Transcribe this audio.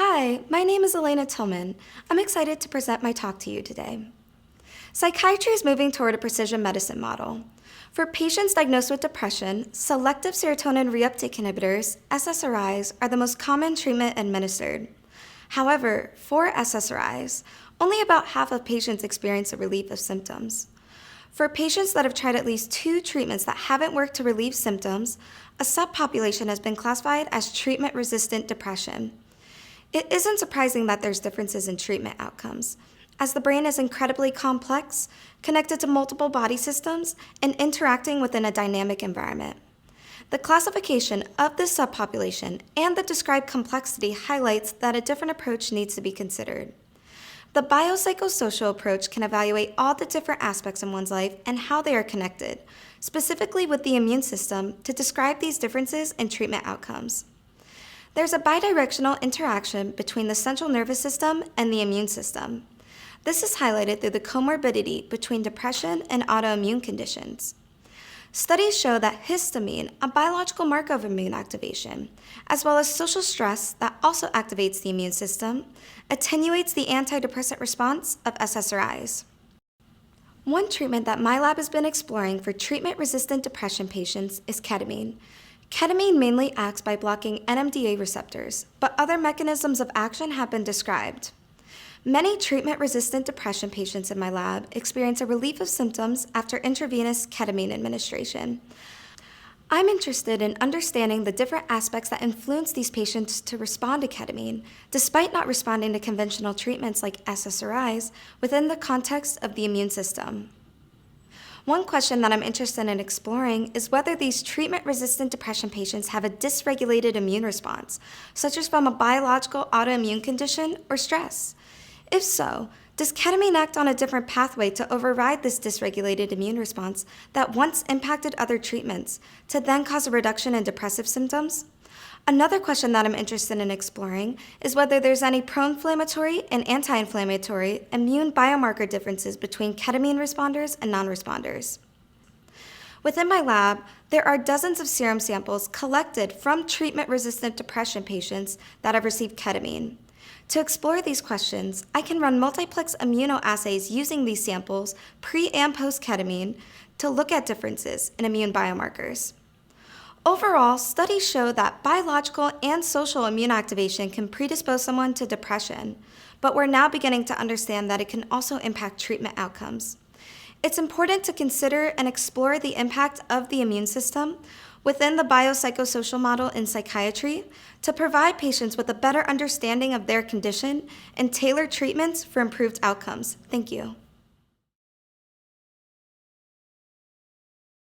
Hi, my name is Alaina Tillman. I'm excited to present my talk to you today. Psychiatry is moving toward a precision medicine model. For patients diagnosed with depression, selective serotonin reuptake inhibitors, SSRIs, are the most common treatment administered. However, for SSRIs, only about half of patients experience a relief of symptoms. For patients that have tried at least 2 treatments that haven't worked to relieve symptoms, a subpopulation has been classified as treatment-resistant depression. It isn't surprising that there's differences in treatment outcomes, as the brain is incredibly complex, connected to multiple body systems, and interacting within a dynamic environment. The classification of this subpopulation and the described complexity highlights that a different approach needs to be considered. The biopsychosocial approach can evaluate all the different aspects in one's life and how they are connected, specifically with the immune system, to describe these differences in treatment outcomes. There's a bidirectional interaction between the central nervous system and the immune system. This is highlighted through the comorbidity between depression and autoimmune conditions. Studies show that histamine, a biological marker of immune activation, as well as social stress that also activates the immune system, attenuates the antidepressant response of SSRIs. One treatment that my lab has been exploring for treatment-resistant depression patients is ketamine. Ketamine mainly acts by blocking NMDA receptors, but other mechanisms of action have been described. Many treatment-resistant depression patients in my lab experience a relief of symptoms after intravenous ketamine administration. I'm interested in understanding the different aspects that influence these patients to respond to ketamine, despite not responding to conventional treatments like SSRIs within the context of the immune system. One question that I'm interested in exploring is whether these treatment-resistant depression patients have a dysregulated immune response, such as from a biological autoimmune condition or stress. If so, does ketamine act on a different pathway to override this dysregulated immune response that once impacted other treatments, to then cause a reduction in depressive symptoms? Another question that I'm interested in exploring is whether there's any pro-inflammatory and anti-inflammatory immune biomarker differences between ketamine responders and non-responders. Within my lab, there are dozens of serum samples collected from treatment-resistant depression patients that have received ketamine. To explore these questions, I can run multiplex immunoassays using these samples pre- and post-ketamine to look at differences in immune biomarkers. Overall, studies show that biological and social immune activation can predispose someone to depression, but we're now beginning to understand that it can also impact treatment outcomes. It's important to consider and explore the impact of the immune system within the biopsychosocial model in psychiatry to provide patients with a better understanding of their condition and tailor treatments for improved outcomes. Thank you.